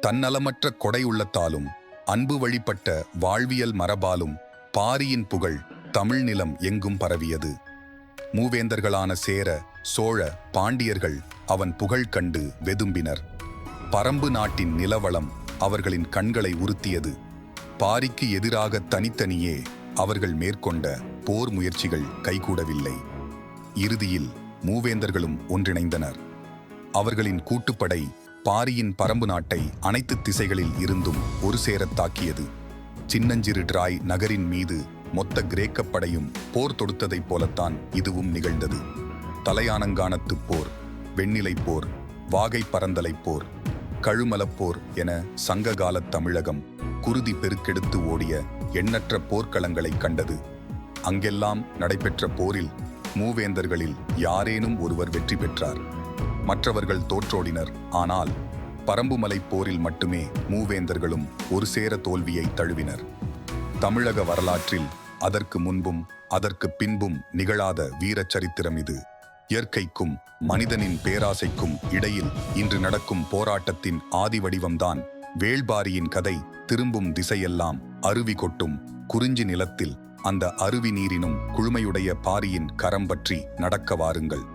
தன்னலமற்ற கொடை உள்ளத்தாலும் அன்பு வழிபட்ட வாழ்வியல் மரபாலும் பாரியின் புகழ் தமிழ் நிலம் எங்கும் பரவியது. மூவேந்தர்களான சேர, சோழ, பாண்டியர்கள் அவன் புகழ் கண்டு வெதும்பினர். பரம்பு நாட்டின் நிலவளம் அவர்களின் கண்களை உறுத்தியது. பாரிக்கு எதிராக தனித்தனியே அவர்கள் மேற்கொண்ட போர் முயற்சிகள் கைகூடவில்லை. இறுதியில் மூவேந்தர்களும் ஒன்றிணைந்தனர். அவர்களின் கூட்டுப்படை பாரியின் பரம்பு நாட்டை அனைத்து திசைகளில் இருந்தும் ஒரு சேரத் தாக்கியது. சின்னஞ்சிறு டிராய் நகரின் மீது மொத்த கிரேக்க படையும் போர் தொடுத்ததைப் போலத்தான் இதுவும் நிகழ்ந்தது. தலையானங்கானத்துப் போர், வெண்ணிலைப் போர், வாகை பரந்தலைப் போர், கழுமலப்போர் என சங்ககாலத் தமிழகம் குருதி பெருக்கெடுத்து ஓடிய எண்ணற்ற போர்க்களங்களை கண்டது. அங்கெல்லாம் நடைபெற்ற போரில் மூவேந்தர்களில் யாரேனும் ஒருவர் வெற்றி பெற்றார். மற்றவர்கள் தோற்றோடினர். ஆனால் பரம்புமலைப் போரில் மட்டுமே மூவேந்தர்களும் ஒரு சேர தோல்வியை தழுவினர். தமிழக வரலாற்றில் அதற்கு முன்பும் அதற்கு பின்பும் நிகழாத வீரச் சரித்திரம் இது. இயற்கைக்கும் மனிதனின் பேராசைக்கும் இடையில் இன்று நடக்கும் போராட்டத்தின் ஆதி வடிவம்தான் வேள்பாரியின் கதை. திரும்பும் திசையெல்லாம் அருவி கொட்டும் குறிஞ்சி நிலத்தில் அந்த அருவி நீரினும் குழுமையுடைய பாரியின் கரம் பற்றி நடக்க வாருங்கள்.